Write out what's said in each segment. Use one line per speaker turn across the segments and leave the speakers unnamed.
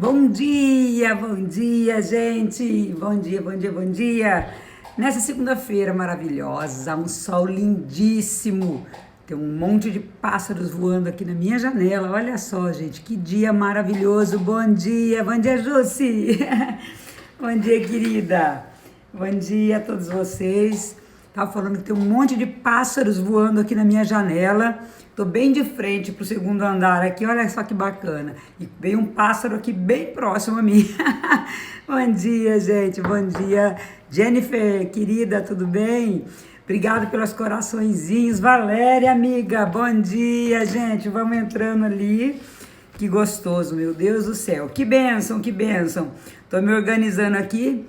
Bom dia, gente! Bom dia, bom dia, bom dia! Nessa segunda-feira maravilhosa, um sol lindíssimo, tem um monte de pássaros voando aqui na minha janela, olha só, gente, que dia maravilhoso! Bom dia, Jussi! Bom dia, querida! Bom dia a todos vocês! Tava falando que tem um monte de pássaros voando aqui na minha janela. Tô bem de frente pro segundo andar aqui, olha só que bacana. E veio um pássaro aqui bem próximo a mim. Bom dia, gente, bom dia. Jennifer, querida, tudo bem? Obrigado pelos coraçõezinhos. Valéria, amiga, bom dia, gente. Vamos entrando ali. Que gostoso, meu Deus do céu. Que bênção, que bênção. Tô me organizando aqui.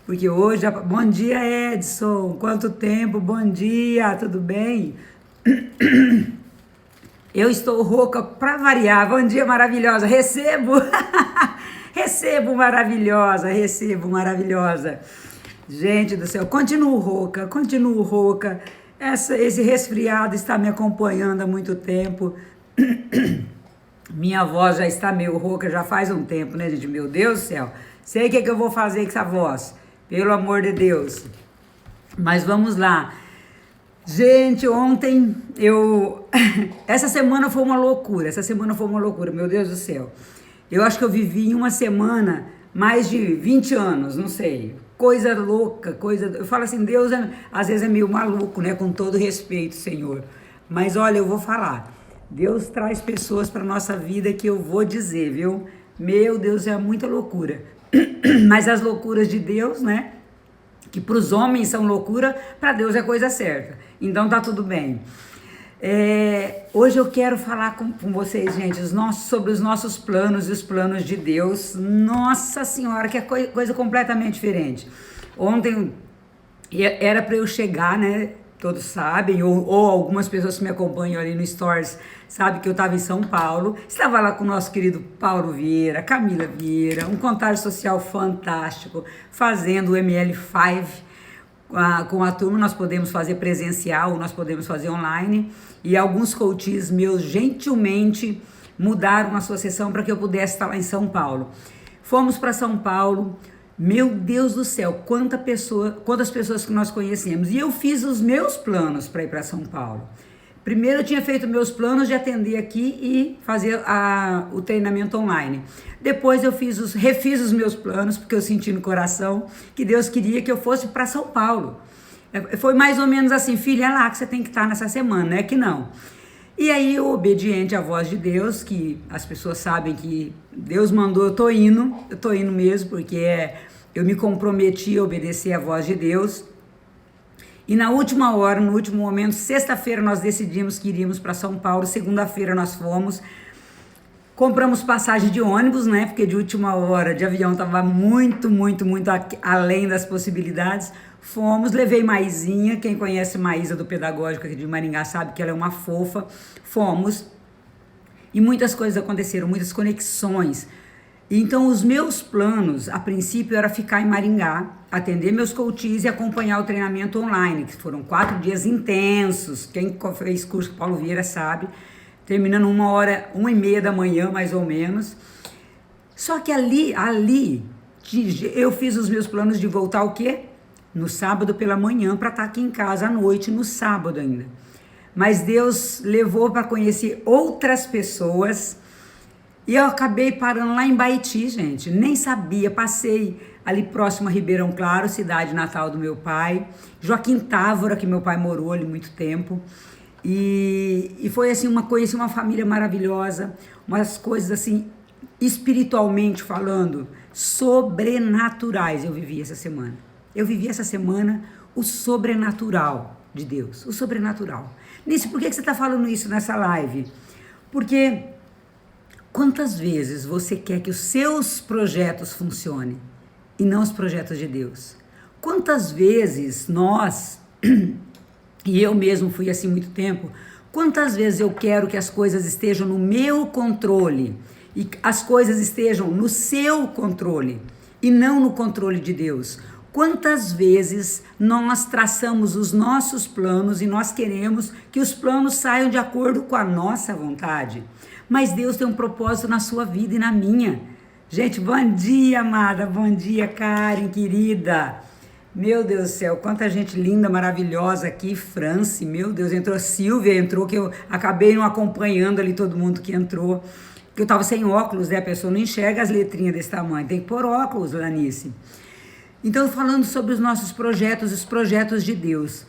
Porque hoje, bom dia, Edson, quanto tempo, bom dia, tudo bem? Eu estou rouca para variar, bom dia, maravilhosa, recebo, recebo, maravilhosa. Gente do céu, continuo rouca, esse resfriado está me acompanhando há muito tempo, minha voz já está meio rouca, já faz um tempo, né, gente, meu Deus do céu, sei o que eu vou fazer com essa voz. Pelo amor de Deus. Mas vamos lá. Gente, ontem essa semana foi uma loucura. Meu Deus do céu. Eu acho que eu vivi em uma semana mais de 20 anos, não sei. Coisa louca, Eu falo assim, Deus às vezes é meio maluco, né? Com todo respeito, Senhor. Mas olha, eu vou falar. Deus traz pessoas para nossa vida que eu vou dizer, viu? Meu Deus, é muita loucura. Mas as loucuras de Deus, né? Que para os homens são loucura, para Deus é coisa certa. Então tá tudo bem. Hoje eu quero falar com vocês, gente, sobre os nossos planos e os planos de Deus. Nossa Senhora, que é coisa completamente diferente. Ontem era para eu chegar, né? Todos sabem, ou algumas pessoas que me acompanham ali no Stories sabem que eu estava em São Paulo. Estava lá com o nosso querido Paulo Vieira, Camila Vieira, um contágio social fantástico, fazendo o ML5 com a turma. Nós podemos fazer presencial, nós podemos fazer online. E alguns coaches meus gentilmente mudaram a sua sessão para que eu pudesse estar lá em São Paulo. Fomos para São Paulo. Meu Deus do céu, quantas pessoas que nós conhecemos. E eu fiz os meus planos para ir para São Paulo. Primeiro eu tinha feito meus planos de atender aqui e fazer o treinamento online. Depois eu refiz os meus planos, porque eu senti no coração que Deus queria que eu fosse para São Paulo. Foi mais ou menos assim, filha, é lá que você tem que estar nessa semana, não é que não. E aí, obediente à voz de Deus, que as pessoas sabem que Deus mandou, eu tô indo mesmo, porque eu me comprometi a obedecer à voz de Deus. E na última hora, no último momento, sexta-feira nós decidimos que iríamos para São Paulo, segunda-feira nós fomos, compramos passagem de ônibus, né, porque de última hora de avião estava muito além das possibilidades. Fomos, levei Maisinha, quem conhece Maísa do Pedagógico aqui de Maringá sabe que ela é uma fofa. Fomos e muitas coisas aconteceram, muitas conexões. Então os meus planos, a princípio, era ficar em Maringá, atender meus coaches e acompanhar o treinamento online, que foram 4 dias intensos. Quem fez curso com Paulo Vieira sabe, terminando 1h30 da manhã, mais ou menos. Só que ali eu fiz os meus planos de voltar o quê? No sábado pela manhã, para estar aqui em casa à noite, no sábado ainda. Mas Deus levou para conhecer outras pessoas e eu acabei parando lá em Baiti, gente. Nem sabia, passei ali próximo a Ribeirão Claro, cidade natal do meu pai. Joaquim Távora, que meu pai morou ali muito tempo. E foi assim, conheci uma família maravilhosa, umas coisas assim, espiritualmente falando, sobrenaturais eu vivi essa semana. Eu vivi essa semana o sobrenatural de Deus, o sobrenatural. Nisso, por que você está falando isso nessa live? Porque quantas vezes você quer que os seus projetos funcionem e não os projetos de Deus? Quantas vezes nós, e eu mesmo fui assim muito tempo, quantas vezes eu quero que as coisas estejam no meu controle e as coisas estejam no seu controle e não no controle de Deus? Quantas vezes nós traçamos os nossos planos e nós queremos que os planos saiam de acordo com a nossa vontade? Mas Deus tem um propósito na sua vida e na minha. Gente, bom dia, amada. Bom dia, Karen, querida. Meu Deus do céu, quanta gente linda, maravilhosa aqui. France, meu Deus, entrou Silvia, entrou, que eu acabei não acompanhando ali todo mundo que entrou. Que eu tava sem óculos, né? A pessoa não enxerga as letrinhas desse tamanho. Tem que pôr óculos, Lanice. Então, falando sobre os nossos projetos, os projetos de Deus.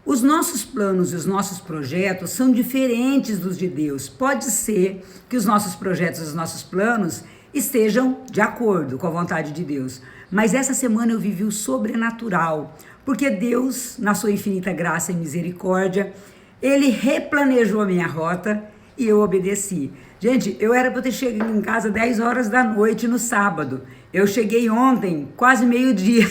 Os nossos planos e os nossos projetos são diferentes dos de Deus. Pode ser que os nossos projetos e os nossos planos estejam de acordo com a vontade de Deus. Mas essa semana eu vivi o sobrenatural, porque Deus, na sua infinita graça e misericórdia, Ele replanejou a minha rota e eu obedeci. Gente, eu era para ter chegado em casa 10 horas da noite no sábado. Eu cheguei ontem, quase meio-dia.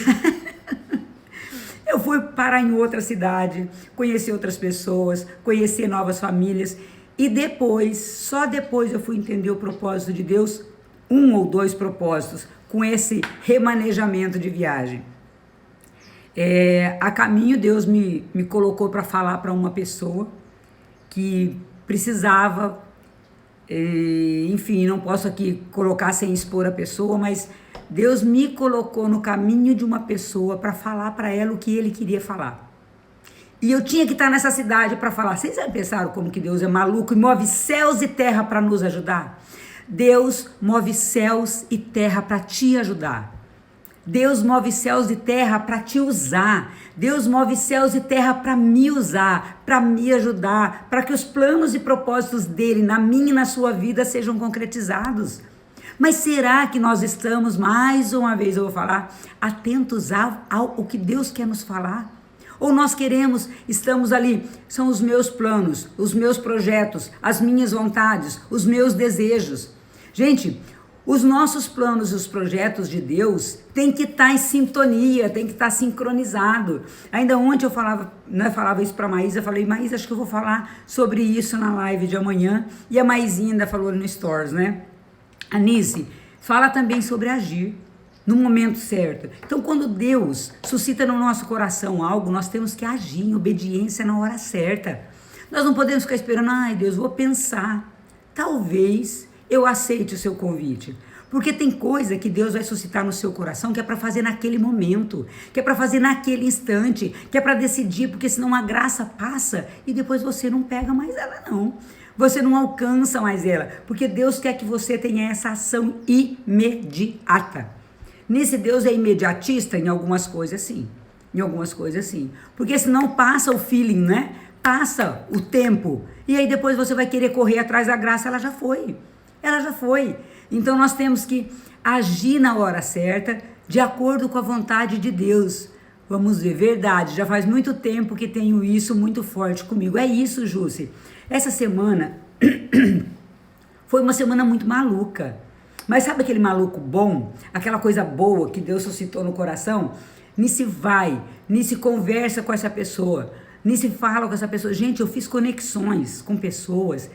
Eu fui parar em outra cidade, conhecer outras pessoas, conhecer novas famílias. E depois, só depois eu fui entender o propósito de Deus, 1 ou 2 propósitos, com esse remanejamento de viagem. A caminho, Deus me colocou para falar para uma pessoa que precisava, enfim, não posso aqui colocar sem expor a pessoa, mas Deus me colocou no caminho de uma pessoa para falar para ela o que Ele queria falar. E eu tinha que estar nessa cidade para falar. Vocês já pensaram como que Deus é maluco e move céus e terra para nos ajudar? Deus move céus e terra para te ajudar. Deus move céus e terra para te usar. Deus move céus e terra para me usar, para me ajudar, para que os planos e propósitos dele na minha e na sua vida sejam concretizados. Mas será que nós estamos, mais uma vez eu vou falar, atentos ao que Deus quer nos falar? Ou nós estamos ali, são os meus planos, os meus projetos, as minhas vontades, os meus desejos. Gente, os nossos planos e os projetos de Deus têm que estar em sintonia, tem que estar sincronizado. Ainda ontem eu falava isso para a Maísa, eu falei, Maísa, acho que eu vou falar sobre isso na live de amanhã. E a Maisinha ainda falou no Stories, né? Anice, fala também sobre agir no momento certo. Então, quando Deus suscita no nosso coração algo, nós temos que agir em obediência na hora certa. Nós não podemos ficar esperando, ai Deus, vou pensar. Talvez eu aceite o seu convite. Porque tem coisa que Deus vai suscitar no seu coração que é para fazer naquele momento, que é para fazer naquele instante, que é para decidir, porque senão a graça passa e depois você não pega mais ela não. Você não alcança mais ela, porque Deus quer que você tenha essa ação imediata. Nesse Deus é imediatista em algumas coisas sim, porque senão passa o feeling, né? Passa o tempo, e aí depois você vai querer correr atrás da graça, ela já foi. Então nós temos que agir na hora certa, de acordo com a vontade de Deus. Vamos ver, verdade, já faz muito tempo que tenho isso muito forte comigo. É isso, Jússi. Essa semana foi uma semana muito maluca. Mas sabe aquele maluco bom? Aquela coisa boa que Deus suscitou no coração? Nisso conversa com essa pessoa. Nisso fala com essa pessoa. Gente, eu fiz conexões com pessoas.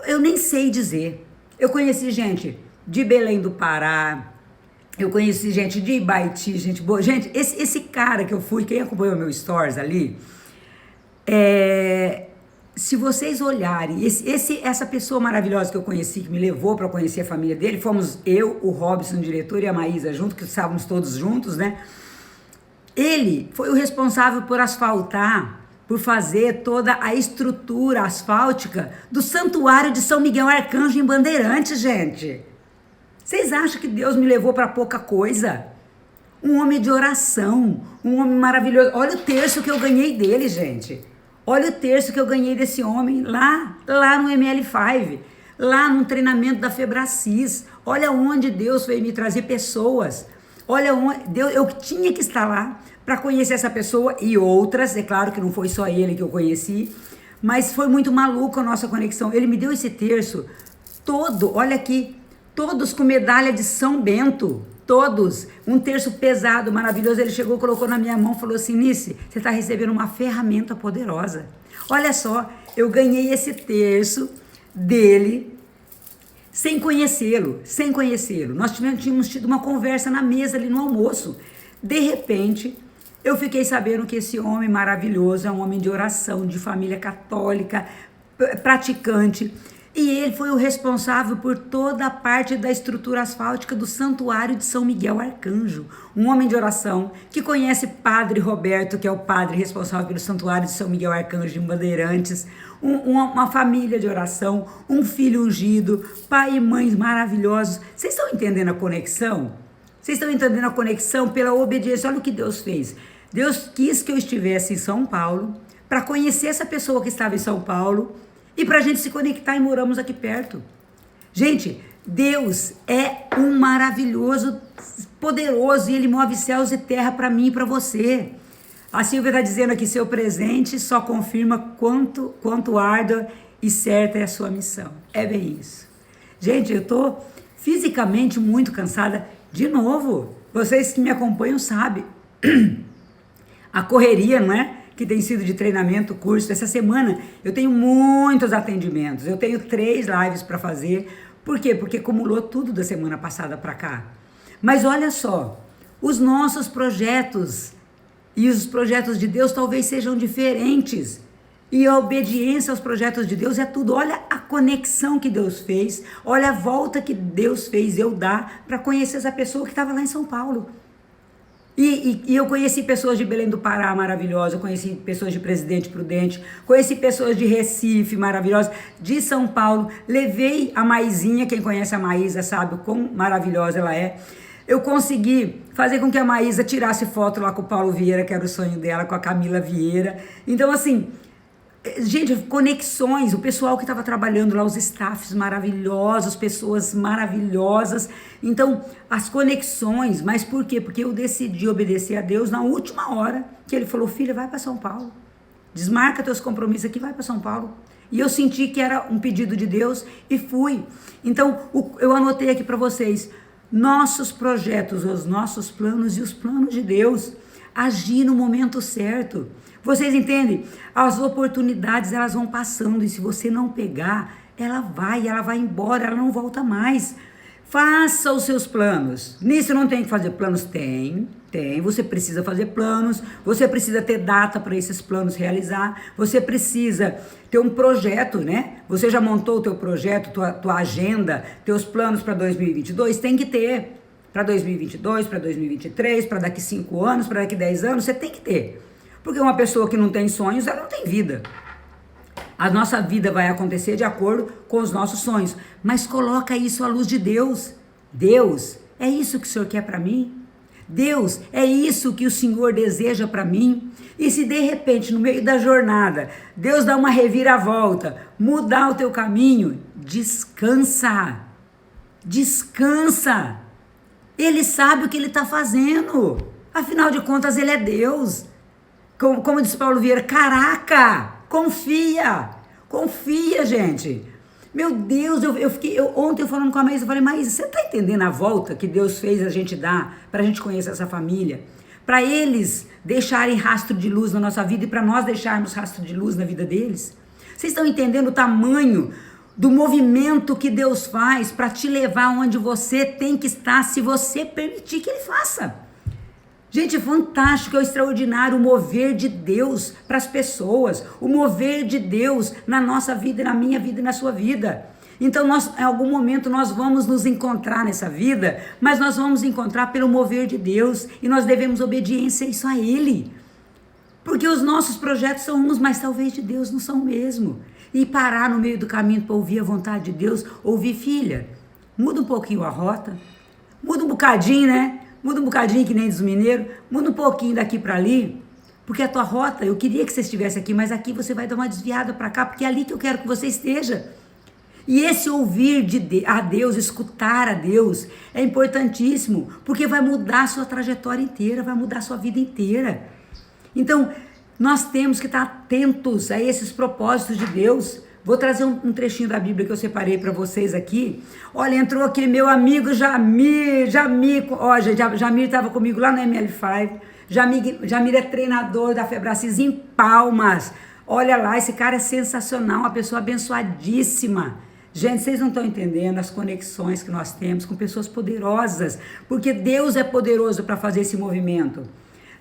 Eu nem sei dizer. Eu conheci gente de Belém do Pará. Eu conheci gente de Ibaiti, gente boa. Gente, esse cara que eu fui, quem acompanhou meu stories ali, se vocês olharem, essa pessoa maravilhosa que eu conheci, que me levou para conhecer a família dele, fomos eu, o Robson, o diretor, e a Maísa junto, que estávamos todos juntos, né? Ele foi o responsável por asfaltar, por fazer toda a estrutura asfáltica do Santuário de São Miguel Arcanjo em Bandeirantes, gente. Vocês acham que Deus me levou para pouca coisa? Um homem de oração, um homem maravilhoso. Olha o terço que eu ganhei dele, gente. Olha o terço que eu ganhei desse homem lá no ML5, lá no treinamento da Febracis. Olha onde Deus veio me trazer pessoas. Olha onde eu tinha que estar lá para conhecer essa pessoa e outras. É claro que não foi só ele que eu conheci, mas foi muito maluco a nossa conexão. Ele me deu esse terço todo, olha aqui, todos com medalha de São Bento. Todos, um terço pesado, maravilhoso. Ele chegou, colocou na minha mão, falou assim, Nice, você está recebendo uma ferramenta poderosa. Olha só, eu ganhei esse terço dele sem conhecê-lo. Nós tínhamos tido uma conversa na mesa ali no almoço. De repente, eu fiquei sabendo que esse homem maravilhoso é um homem de oração, de família católica, praticante. E ele foi o responsável por toda a parte da estrutura asfáltica do Santuário de São Miguel Arcanjo. Um homem de oração que conhece Padre Roberto, que é o padre responsável pelo Santuário de São Miguel Arcanjo em Bandeirantes. Uma família de oração, um filho ungido, pai e mães maravilhosos. Vocês estão entendendo a conexão? Vocês estão entendendo a conexão pela obediência? Olha o que Deus fez. Deus quis que eu estivesse em São Paulo para conhecer essa pessoa que estava em São Paulo e para a gente se conectar, e moramos aqui perto. Gente, Deus é um maravilhoso, poderoso, e Ele move céus e terra para mim e para você. A Silvia está dizendo aqui, seu presente só confirma quanto árdua e certa é a sua missão. É bem isso. Gente, eu estou fisicamente muito cansada. De novo, vocês que me acompanham sabem. A correria, não é? Que tem sido de treinamento, curso. Essa semana eu tenho muitos atendimentos. Eu tenho 3 lives para fazer. Por quê? Porque acumulou tudo da semana passada para cá. Mas olha só, os nossos projetos e os projetos de Deus talvez sejam diferentes. E a obediência aos projetos de Deus é tudo. Olha a conexão que Deus fez. Olha a volta que Deus fez eu dar para conhecer essa pessoa que estava lá em São Paulo. E eu conheci pessoas de Belém do Pará maravilhosas, eu conheci pessoas de Presidente Prudente, conheci pessoas de Recife maravilhosas, de São Paulo, levei a Maisinha, quem conhece a Maísa sabe o quão maravilhosa ela é. Eu consegui fazer com que a Maísa tirasse foto lá com o Paulo Vieira, que era o sonho dela, com a Camila Vieira. Então assim, gente, conexões, o pessoal que estava trabalhando lá, os staffs maravilhosos, pessoas maravilhosas. Então, as conexões, mas por quê? Porque eu decidi obedecer a Deus na última hora, que Ele falou, filha, vai para São Paulo. Desmarca teus compromissos aqui, vai para São Paulo. E eu senti que era um pedido de Deus e fui. Então, eu anotei aqui para vocês, nossos projetos, os nossos planos e os planos de Deus, agir no momento certo. Vocês entendem? As oportunidades, elas vão passando, e se você não pegar, ela vai embora, ela não volta mais. Faça os seus planos. Nisso não tem que fazer planos? Tem. Você precisa fazer planos, você precisa ter data para esses planos realizar, você precisa ter um projeto, né? Você já montou o teu projeto, tua agenda, teus planos para 2022? Tem que ter. Para 2022, para 2023, para daqui 5 anos, para daqui 10 anos, você tem que ter. Porque uma pessoa que não tem sonhos, ela não tem vida. A nossa vida vai acontecer de acordo com os nossos sonhos. Mas coloca isso à luz de Deus. Deus, é isso que o Senhor quer para mim? Deus, é isso que o Senhor deseja para mim? E se de repente, no meio da jornada, Deus dá uma reviravolta, mudar o teu caminho, descansa. Descansa. Ele sabe o que Ele está fazendo. Afinal de contas, Ele é Deus. Como diz Paulo Vieira, caraca, confia, gente. Meu Deus, ontem eu falando com a Maísa, eu falei, Maísa, você tá entendendo a volta que Deus fez a gente dar pra gente conhecer essa família? Pra eles deixarem rastro de luz na nossa vida e pra nós deixarmos rastro de luz na vida deles? Vocês estão entendendo o tamanho do movimento que Deus faz pra te levar onde você tem que estar, se você permitir que Ele faça? Gente, é fantástico, é extraordinário o mover de Deus para as pessoas, o mover de Deus na nossa vida, na minha vida e na sua vida. Então, em algum momento, nós vamos nos encontrar nessa vida, mas nós vamos encontrar pelo mover de Deus e nós devemos obediência isso a Ele. Porque os nossos projetos são uns, mas talvez de Deus não são mesmo. E parar no meio do caminho para ouvir a vontade de Deus, ouvir, filha, muda um pouquinho a rota, muda um bocadinho, né? Muda um bocadinho, que nem diz o mineiro, muda um pouquinho daqui para ali, porque a tua rota, eu queria que você estivesse aqui, mas aqui você vai dar uma desviada para cá, porque é ali que eu quero que você esteja. E esse ouvir a Deus, escutar a Deus, é importantíssimo, porque vai mudar a sua trajetória inteira, vai mudar a sua vida inteira. Então, nós temos que estar atentos a esses propósitos de Deus. Vou trazer um trechinho da Bíblia que eu separei para vocês aqui. Olha, entrou aqui meu amigo Jamir, ó, Jamir estava comigo lá no ML5. Jamir é treinador da Febracis em Palmas. Olha lá, esse cara é sensacional, uma pessoa abençoadíssima. Gente, vocês não estão entendendo as conexões que nós temos com pessoas poderosas, porque Deus é poderoso para fazer esse movimento.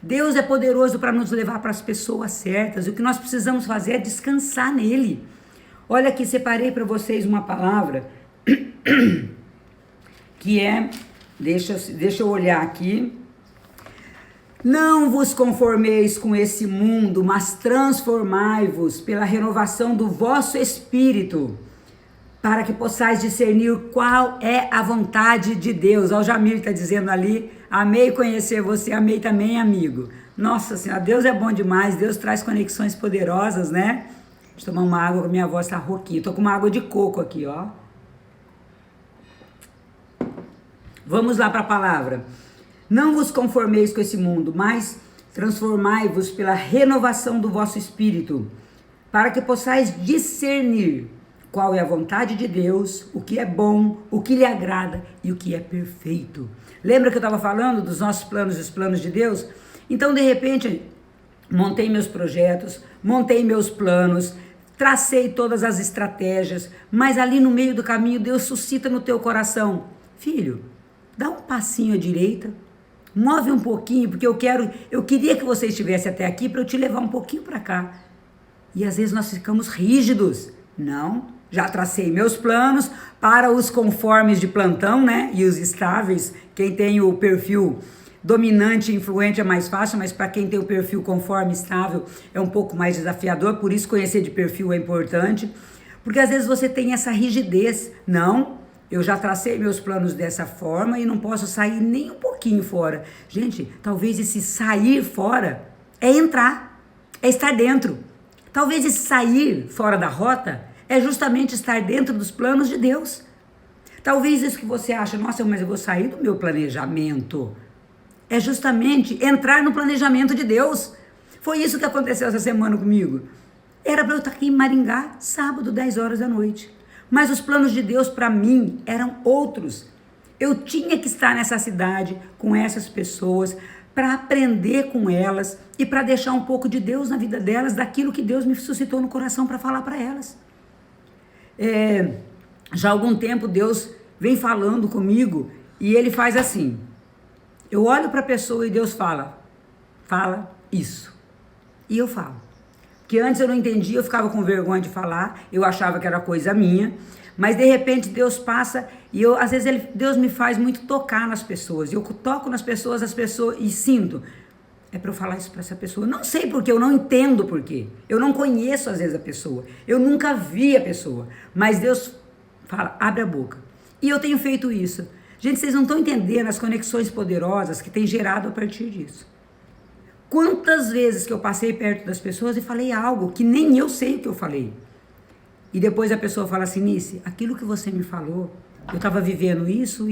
Deus é poderoso para nos levar para as pessoas certas. O que nós precisamos fazer é descansar nele. Olha aqui, separei para vocês uma palavra que é, deixa eu olhar aqui. Não vos conformeis com esse mundo, mas transformai-vos pela renovação do vosso espírito, para que possais discernir qual é a vontade de Deus. Ó, o Jamir está dizendo ali, amei conhecer você, amei também, amigo. Nossa Senhora, Deus é bom demais, Deus traz conexões poderosas, né? Deixa eu tomar uma água, minha voz tá rouquinha. Tô com uma água de coco aqui, ó. Vamos lá para a palavra. Não vos conformeis com esse mundo, mas transformai-vos pela renovação do vosso espírito, para que possais discernir qual é a vontade de Deus, o que é bom, o que lhe agrada e o que é perfeito. Lembra que eu estava falando dos nossos planos e os planos de Deus? Então, de repente, montei meus projetos, montei meus planos, tracei todas as estratégias, mas ali no meio do caminho Deus suscita no teu coração: filho, dá um passinho à direita, move um pouquinho, porque eu queria que você estivesse até aqui para eu te levar um pouquinho para cá. E às vezes nós ficamos rígidos. Não, já tracei meus planos para os conformes de plantão, né? E os estáveis. Quem tem o perfil dominante e influente é mais fácil, mas para quem tem o perfil conforme estável é um pouco mais desafiador. Por isso conhecer de perfil é importante, porque às vezes você tem essa rigidez. Não, eu já tracei meus planos dessa forma e não posso sair nem um pouquinho fora. Gente, talvez esse sair fora é entrar, é estar dentro. Talvez esse sair fora da rota é justamente estar dentro dos planos de Deus. Talvez isso que você acha, nossa, mas eu vou sair do meu planejamento, é justamente entrar no planejamento de Deus. Foi isso que aconteceu essa semana comigo. Era para eu estar aqui em Maringá, sábado, 10 horas da noite. Mas os planos de Deus para mim eram outros. Eu tinha que estar nessa cidade com essas pessoas para aprender com elas e para deixar um pouco de Deus na vida delas, daquilo que Deus me suscitou no coração para falar para elas. Já há algum tempo Deus vem falando comigo e Ele faz assim. Eu olho para a pessoa e Deus fala isso. E eu falo. Que antes eu não entendia, eu ficava com vergonha de falar, eu achava que era coisa minha, mas de repente Deus passa e às vezes Deus me faz muito tocar nas pessoas. Eu toco nas pessoas, e sinto. É para eu falar isso para essa pessoa. Não sei porquê, eu não entendo porquê. Eu não conheço às vezes a pessoa. Eu nunca vi a pessoa. Mas Deus fala, abre a boca. E eu tenho feito isso. Gente, vocês não estão entendendo as conexões poderosas que tem gerado a partir disso. Quantas vezes que eu passei perto das pessoas e falei algo que nem eu sei o que eu falei. E depois a pessoa fala assim, Nice, aquilo que você me falou, eu estava vivendo isso.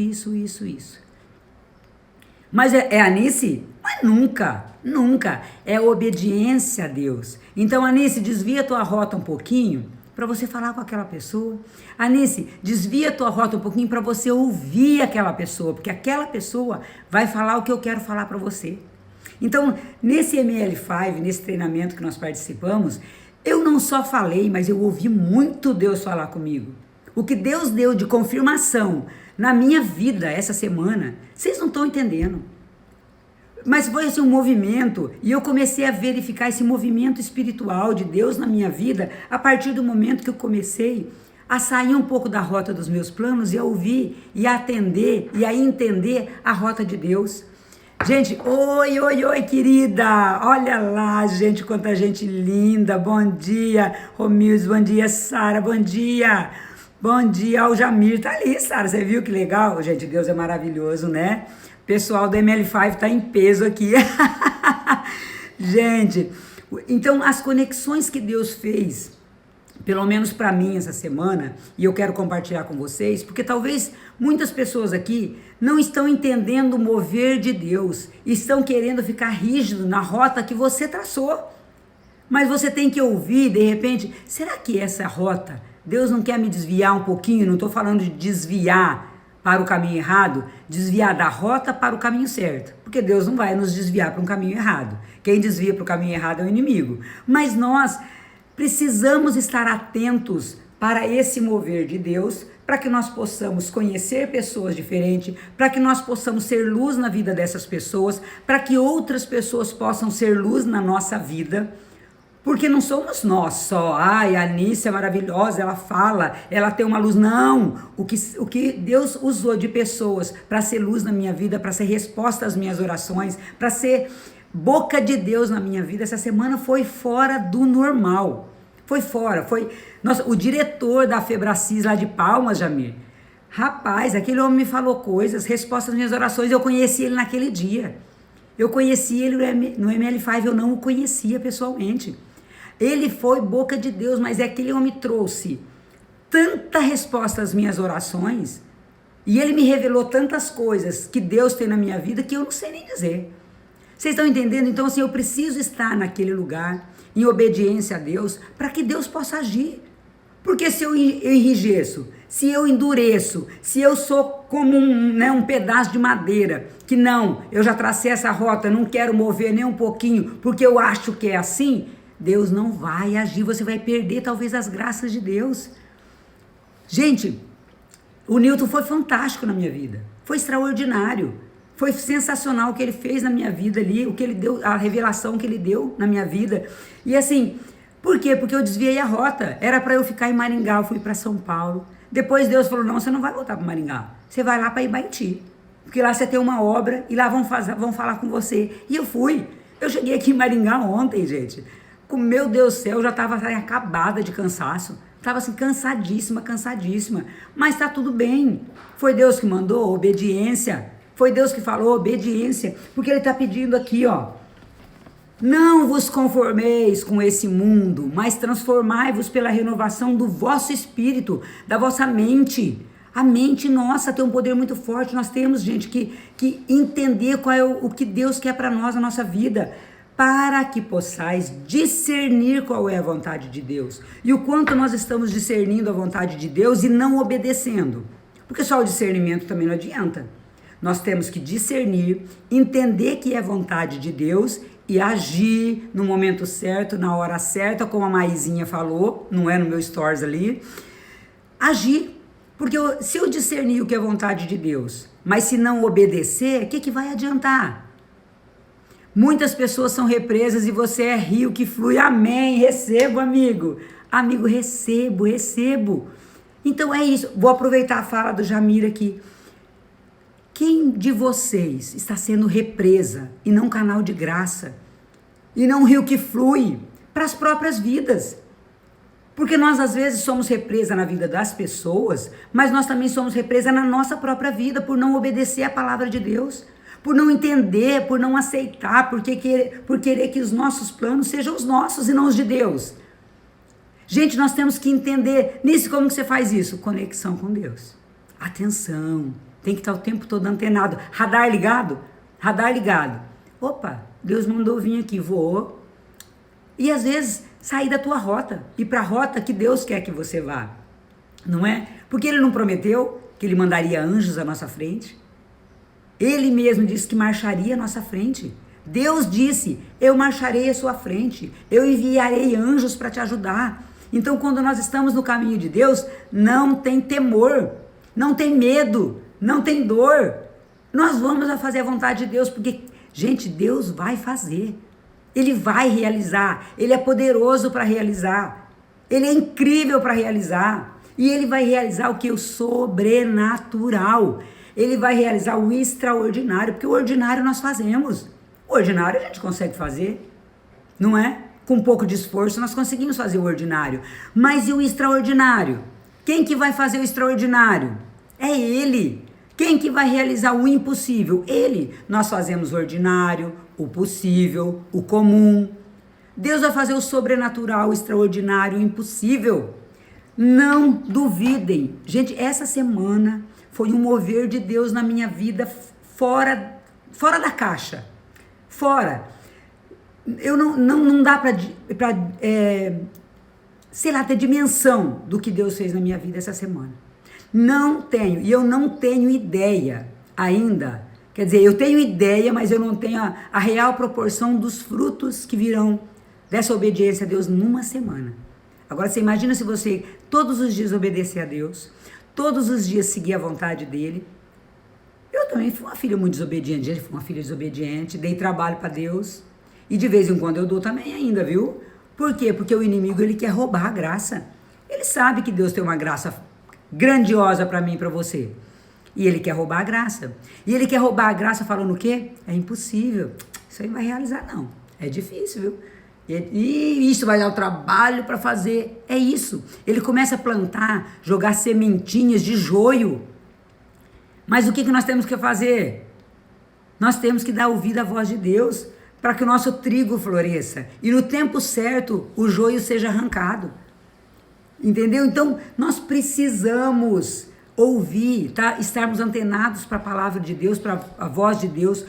Mas é a Nice? Mas nunca. É obediência a Deus. Então, Anice, desvia a tua rota um pouquinho para você falar com aquela pessoa. Anice, desvia a tua rota um pouquinho para você ouvir aquela pessoa, porque aquela pessoa vai falar o que eu quero falar para você. Então, nesse ML5, nesse treinamento que nós participamos, eu não só falei, mas eu ouvi muito Deus falar comigo. O que Deus deu de confirmação na minha vida essa semana, vocês não estão entendendo. Mas foi assim um movimento, e eu comecei a verificar esse movimento espiritual de Deus na minha vida a partir do momento que eu comecei a sair um pouco da rota dos meus planos e a ouvir, e a atender, e a entender a rota de Deus. Gente, oi, querida, olha lá, gente, quanta gente linda, bom dia, Romilson, bom dia, Sara, bom dia, o Jamir, tá ali, Sara, você viu que legal? Gente, Deus é maravilhoso, né? O pessoal do ML5 tá em peso aqui, gente, então as conexões que Deus fez, pelo menos para mim essa semana, e eu quero compartilhar com vocês, porque talvez muitas pessoas aqui não estão entendendo o mover de Deus, estão querendo ficar rígido na rota que você traçou, mas você tem que ouvir, de repente, será que essa rota, Deus não quer me desviar um pouquinho? Não estou falando de desviar para o caminho errado, desviar da rota para o caminho certo, porque Deus não vai nos desviar para um caminho errado, quem desvia para o caminho errado é o inimigo, mas nós precisamos estar atentos para esse mover de Deus, para que nós possamos conhecer pessoas diferentes, para que nós possamos ser luz na vida dessas pessoas, para que outras pessoas possam ser luz na nossa vida. Porque não somos nós só. Ai, a Anice é maravilhosa, ela fala, ela tem uma luz. Não. O que Deus usou de pessoas para ser luz na minha vida, para ser resposta às minhas orações, para ser boca de Deus na minha vida, essa semana foi fora do normal. Foi fora. Nossa, o diretor da Febracis lá de Palmas, Jamir. Rapaz, aquele homem me falou coisas, respostas às minhas orações. Eu conheci ele naquele dia. Eu conheci ele no ML5, eu não o conhecia pessoalmente. Ele foi boca de Deus, mas aquele homem trouxe tanta resposta às minhas orações e ele me revelou tantas coisas que Deus tem na minha vida que eu não sei nem dizer. Vocês estão entendendo? Então, assim, eu preciso estar naquele lugar, em obediência a Deus, para que Deus possa agir. Porque se eu enrijeço, se eu endureço, se eu sou como um pedaço de madeira, que não, eu já tracei essa rota, não quero mover nem um pouquinho, porque eu acho que é assim, Deus não vai agir, você vai perder talvez as graças de Deus. Gente, o Newton foi fantástico na minha vida, foi extraordinário, foi sensacional o que ele fez na minha vida ali, o que ele deu, a revelação que ele deu na minha vida. E assim, por quê? Porque eu desviei a rota, era para eu ficar em Maringá, eu fui para São Paulo. Depois Deus falou, não, você não vai voltar para Maringá, você vai lá para Ibaiti, porque lá você tem uma obra e lá vão falar com você. E eu fui, eu cheguei aqui em Maringá ontem, gente. Meu Deus do céu, eu já estava acabada de cansaço. Estava assim, cansadíssima. Mas tá tudo bem. Foi Deus que mandou, obediência. Foi Deus que falou, obediência. Porque Ele está pedindo aqui, ó. Não vos conformeis com esse mundo, mas transformai-vos pela renovação do vosso espírito, da vossa mente. A mente nossa tem um poder muito forte. Nós temos, gente, que entender qual é o que Deus quer para nós na nossa vida, para que possais discernir qual é a vontade de Deus. E o quanto nós estamos discernindo a vontade de Deus e não obedecendo. Porque só o discernimento também não adianta. Nós temos que discernir, entender que é vontade de Deus e agir no momento certo, na hora certa, como a Maisinha falou, não é no meu stories ali. Agir. Porque se eu discernir o que é vontade de Deus, mas se não obedecer, o que vai adiantar? Muitas pessoas são represas e você é rio que flui. Amém. Recebo, amigo. Amigo, recebo. Então é isso. Vou aproveitar a fala do Jamir aqui. Quem de vocês está sendo represa e não canal de graça? E não rio que flui para as próprias vidas? Porque nós às vezes somos represa na vida das pessoas, mas nós também somos represa na nossa própria vida por não obedecer a palavra de Deus. Por não entender, por não aceitar, por querer que os nossos planos sejam os nossos e não os de Deus. Gente, nós temos que entender. Nisso, como que você faz isso? Conexão com Deus. Atenção. Tem que estar o tempo todo antenado. Radar ligado? Radar ligado. Opa, Deus mandou vir aqui, voou. E às vezes, sair da tua rota. Ir para a rota que Deus quer que você vá. Não é? Porque Ele não prometeu que Ele mandaria anjos à nossa frente? Ele mesmo disse que marcharia à nossa frente. Deus disse, eu marcharei à sua frente. Eu enviarei anjos para te ajudar. Então, quando nós estamos no caminho de Deus, não tem temor, não tem medo, não tem dor. Nós vamos a fazer a vontade de Deus, porque, gente, Deus vai fazer. Ele vai realizar. Ele é poderoso para realizar. Ele é incrível para realizar. E Ele vai realizar o que? O sobrenatural. Ele vai realizar o extraordinário, porque o ordinário nós fazemos. O ordinário a gente consegue fazer, não é? Com um pouco de esforço nós conseguimos fazer o ordinário. Mas e o extraordinário? Quem que vai fazer o extraordinário? É Ele. Quem que vai realizar o impossível? Ele. Nós fazemos o ordinário, o possível, o comum. Deus vai fazer o sobrenatural, o extraordinário, o impossível. Não duvidem. Gente, essa semana foi um mover de Deus na minha vida fora da caixa. Fora. Eu não dá para ter dimensão do que Deus fez na minha vida essa semana. Não tenho. E eu não tenho ideia ainda. Quer dizer, eu tenho ideia, mas eu não tenho a real proporção dos frutos que virão dessa obediência a Deus numa semana. Agora, você imagina se você todos os dias obedecer a Deus, todos os dias seguir a vontade dele. Eu também fui uma filha muito desobediente, gente, fui uma filha desobediente, dei trabalho para Deus. E de vez em quando eu dou também ainda, viu? Por quê? Porque o inimigo, ele quer roubar a graça. Ele sabe que Deus tem uma graça grandiosa para mim e para você. E ele quer roubar a graça. E ele quer roubar a graça falando o quê? É impossível. Isso aí não vai realizar, não. É difícil, viu? E isso vai dar o trabalho para fazer. É isso. Ele começa a plantar, jogar sementinhas de joio. Mas o que nós temos que fazer? Nós temos que dar ouvido à voz de Deus para que o nosso trigo floresça. E no tempo certo, o joio seja arrancado. Entendeu? Então, nós precisamos ouvir, tá? Estarmos antenados para a palavra de Deus, para a voz de Deus,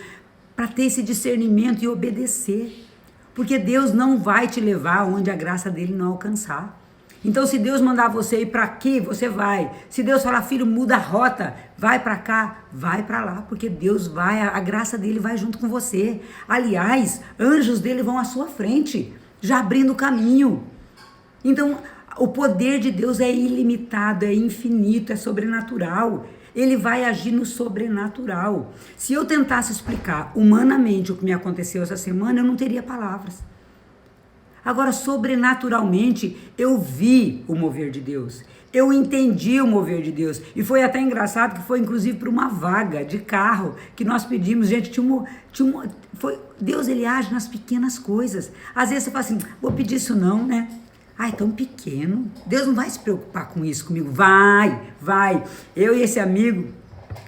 para ter esse discernimento e obedecer. Porque Deus não vai te levar onde a graça dele não alcançar. Então, se Deus mandar você ir para aqui, você vai. Se Deus falar, filho, muda a rota, vai para cá, vai para lá, porque Deus vai, a graça dele vai junto com você. Aliás, anjos dele vão à sua frente, já abrindo o caminho. Então, o poder de Deus é ilimitado, é infinito, é sobrenatural. Ele vai agir no sobrenatural. Se eu tentasse explicar humanamente o que me aconteceu essa semana, eu não teria palavras. Agora, sobrenaturalmente, eu vi o mover de Deus. Eu entendi o mover de Deus. E foi até engraçado que foi, inclusive, para uma vaga de carro que nós pedimos. Gente, Deus, ele age nas pequenas coisas. Às vezes você fala assim, vou pedir isso não, né? Ai, tão pequeno. Deus não vai se preocupar com isso comigo. Vai. Eu e esse amigo,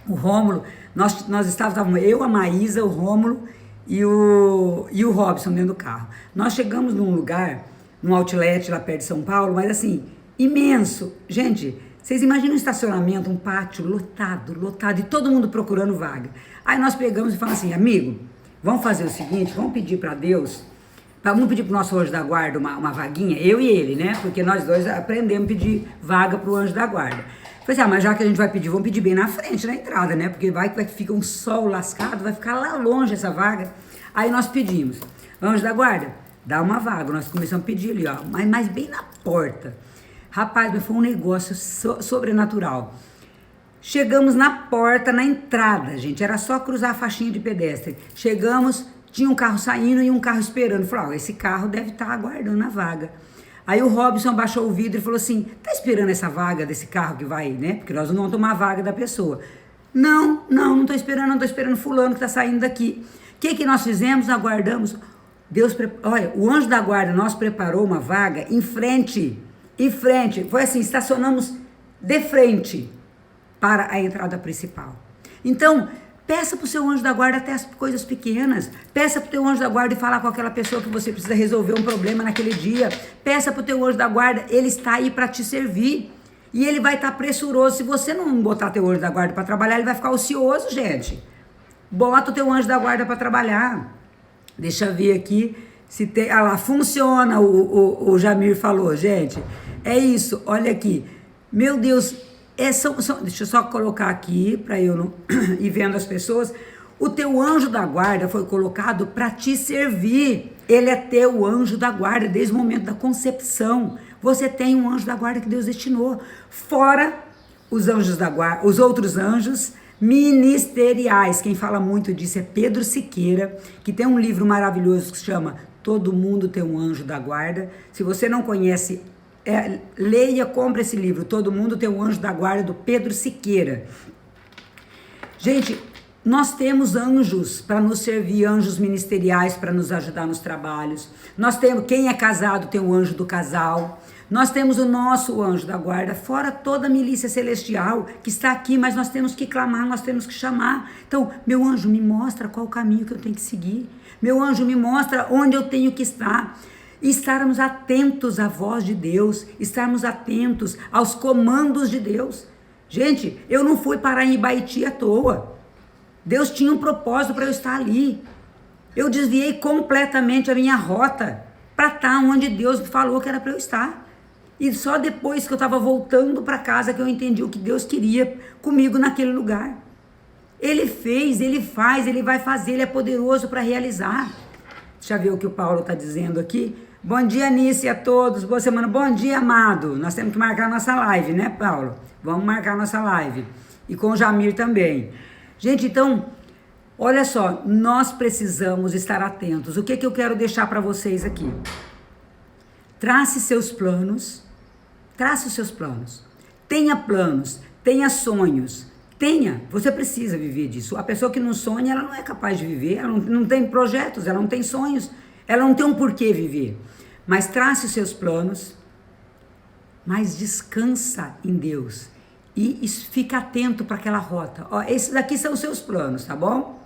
o Rômulo, nós estávamos, eu, a Maísa, o Rômulo e o Robson dentro do carro. Nós chegamos num lugar, num outlet lá perto de São Paulo, mas assim, imenso. Gente, vocês imaginam um estacionamento, um pátio lotado, e todo mundo procurando vaga. Aí nós pegamos e falamos assim, amigo, vamos fazer o seguinte, vamos pedir para Deus, vamos pedir para o nosso anjo da guarda uma vaguinha, eu e ele, né? Porque nós dois aprendemos a pedir vaga para o anjo da guarda. Falei assim, mas já que a gente vai pedir, vamos pedir bem na frente, na entrada, né? Porque vai que fica um sol lascado, vai ficar lá longe essa vaga. Aí nós pedimos, anjo da guarda, dá uma vaga. Nós começamos a pedir ali, ó, mas bem na porta. Rapaz, mas foi um negócio sobrenatural. Chegamos na porta, na entrada, gente, era só cruzar a faixinha de pedestre. Chegamos, tinha um carro saindo e um carro esperando. Falei, ó, esse carro deve estar aguardando a vaga. Aí o Robson abaixou o vidro e falou assim, tá esperando essa vaga desse carro que vai, né? Porque nós não vamos tomar a vaga da pessoa. Não tô esperando fulano que tá saindo daqui. O que nós fizemos? Aguardamos. Olha, o anjo da guarda, nós preparou uma vaga em frente. Foi assim, estacionamos de frente para a entrada principal. Então, peça para o seu anjo da guarda até as coisas pequenas. Peça para o teu anjo da guarda e falar com aquela pessoa que você precisa resolver um problema naquele dia. Peça para o teu anjo da guarda, ele está aí para te servir. E ele vai estar pressuroso. Se você não botar teu anjo da guarda para trabalhar, ele vai ficar ocioso, gente. Bota o teu anjo da guarda para trabalhar. Deixa eu ver aqui se tem... Ah lá, funciona, o Jamir falou, gente. É isso, olha aqui. Meu Deus, deixa eu só colocar aqui para eu não ir vendo as pessoas. O teu anjo da guarda foi colocado para te servir. Ele é teu anjo da guarda desde o momento da concepção. Você tem um anjo da guarda que Deus destinou. Fora os anjos da guarda, os outros anjos ministeriais. Quem fala muito disso é Pedro Siqueira, que tem um livro maravilhoso que se chama Todo Mundo Tem um Anjo da Guarda. Se você não conhece, leia, compre esse livro, Todo Mundo Tem um Anjo da Guarda, do Pedro Siqueira. Gente, nós temos anjos para nos servir, anjos ministeriais para nos ajudar nos trabalhos. Nós temos, quem é casado tem o anjo do casal. Nós temos o nosso anjo da guarda, fora toda a milícia celestial que está aqui, mas nós temos que clamar, nós temos que chamar. Então, meu anjo, me mostra qual o caminho que eu tenho que seguir. Meu anjo, me mostra onde eu tenho que estar. E estarmos atentos à voz de Deus, estarmos atentos aos comandos de Deus. Gente, eu não fui parar em Ibaiti à toa. Deus tinha um propósito para eu estar ali. Eu desviei completamente a minha rota para estar onde Deus falou que era para eu estar. E só depois que eu estava voltando para casa que eu entendi o que Deus queria comigo naquele lugar. Ele fez, ele faz, ele vai fazer, ele é poderoso para realizar. Deixa eu ver o que o Paulo está dizendo aqui. Bom dia, Nice, a todos. Boa semana. Bom dia, amado. Nós temos que marcar nossa live, né, Paulo? Vamos marcar nossa live. E com o Jamir também. Gente, então, olha só, nós precisamos estar atentos. O que eu quero deixar para vocês aqui? trace seus planos, trace os seus planos. Tenha planos, tenha sonhos, você precisa viver disso. A pessoa que não sonha, ela não é capaz de viver, ela não tem projetos, ela não tem sonhos, ela não tem um porquê viver. Mas trace os seus planos, mas descansa em Deus e fica atento para aquela rota. Ó, esses daqui são os seus planos, tá bom?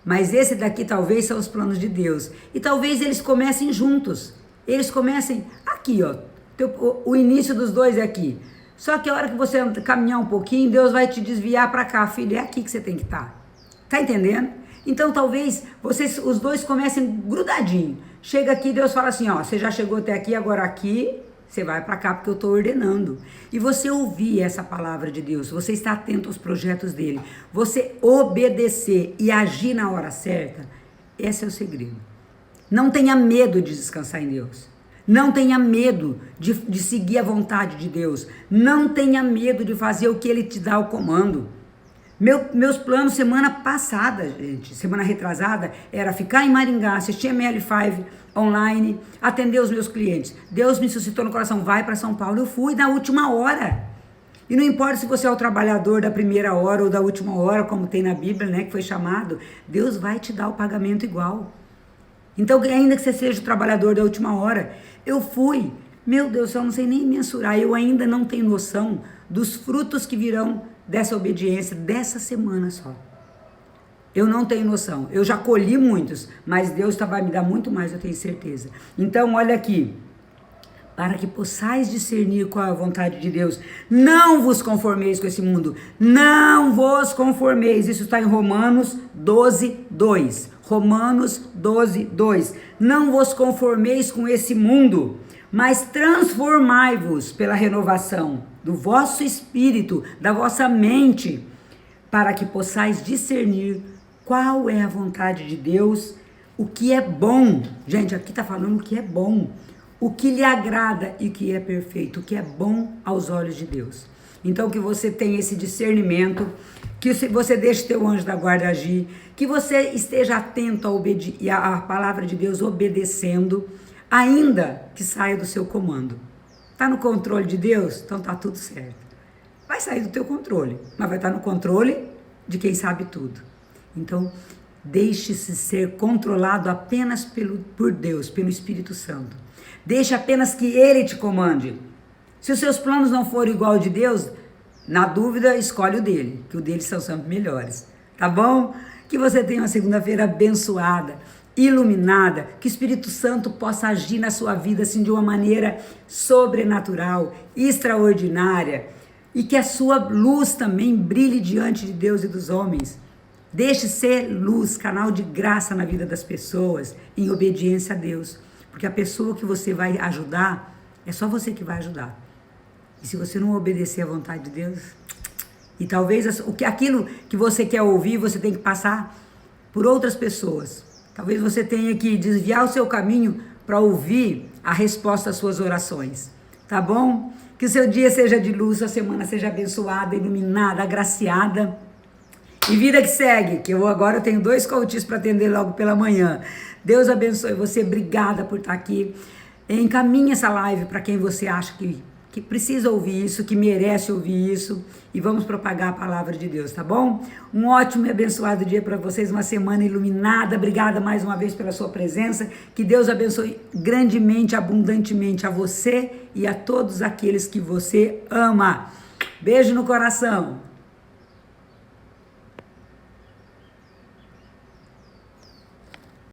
Mas esse daqui talvez são os planos de Deus. E talvez eles comecem juntos. Eles comecem aqui, ó. O início dos dois é aqui. Só que a hora que você caminhar um pouquinho, Deus vai te desviar para cá, filho. É aqui que você tem que estar. Tá entendendo? Então talvez os dois comecem grudadinho. Chega aqui, Deus fala assim, ó, você já chegou até aqui, agora aqui você vai para cá porque eu estou ordenando. E você ouvir essa palavra de Deus, você estar atento aos projetos dele, você obedecer e agir na hora certa, esse é o segredo. Não tenha medo de descansar em Deus. Não tenha medo de seguir a vontade de Deus. Não tenha medo de fazer o que ele te dá o comando. Meus planos semana passada, gente, semana retrasada, era ficar em Maringá, assistir a ML5 online, atender os meus clientes. Deus me suscitou no coração, vai para São Paulo. Eu fui na última hora. E não importa se você é o trabalhador da primeira hora ou da última hora, como tem na Bíblia, né, que foi chamado, Deus vai te dar o pagamento igual. Então, ainda que você seja o trabalhador da última hora, eu fui. Meu Deus, eu não sei nem mensurar, eu ainda não tenho noção dos frutos que virão dessa obediência, dessa semana só. Eu não tenho noção. Eu já colhi muitos, mas Deus vai me dar muito mais, eu tenho certeza. Então, olha aqui. Para que possais discernir qual é a vontade de Deus. Não vos conformeis com esse mundo. Não vos conformeis. Isso está em Romanos 12, 2. Romanos 12, 2. Não vos conformeis com esse mundo, mas transformai-vos pela renovação do vosso espírito, da vossa mente, para que possais discernir qual é a vontade de Deus, o que é bom. Gente, aqui está falando o que é bom, o que lhe agrada e o que é perfeito, o que é bom aos olhos de Deus. Então que você tenha esse discernimento, que você deixe teu anjo da guarda agir, que você esteja atento à palavra de Deus, obedecendo, ainda que saia do seu comando. Está no controle de Deus? Então tá tudo certo. Vai sair do teu controle, mas vai estar no controle de quem sabe tudo. Então, deixe-se ser controlado apenas por Deus, pelo Espírito Santo. Deixe apenas que Ele te comande. Se os seus planos não forem igual ao de Deus, na dúvida, escolhe o dele, que o dele são sempre melhores. Tá bom? Que você tenha uma segunda-feira abençoada, iluminada, que o Espírito Santo possa agir na sua vida assim de uma maneira sobrenatural, extraordinária, e que a sua luz também brilhe diante de Deus e dos homens. Deixe ser luz, canal de graça na vida das pessoas, em obediência a Deus, porque a pessoa que você vai ajudar, é só você que vai ajudar. E se você não obedecer à vontade de Deus, e talvez aquilo que você quer ouvir, você tem que passar por outras pessoas. Talvez você tenha que desviar o seu caminho para ouvir a resposta às suas orações. Tá bom? Que o seu dia seja de luz, a semana seja abençoada, iluminada, agraciada. E vida que segue, que agora eu tenho 2 coaches para atender logo pela manhã. Deus abençoe você, obrigada por estar aqui. Encaminhe essa live para quem você acha que precisa ouvir isso, que merece ouvir isso, e vamos propagar a palavra de Deus, tá bom? Um ótimo e abençoado dia para vocês, uma semana iluminada. Obrigada mais uma vez pela sua presença. Que Deus abençoe grandemente, abundantemente a você e a todos aqueles que você ama. Beijo no coração.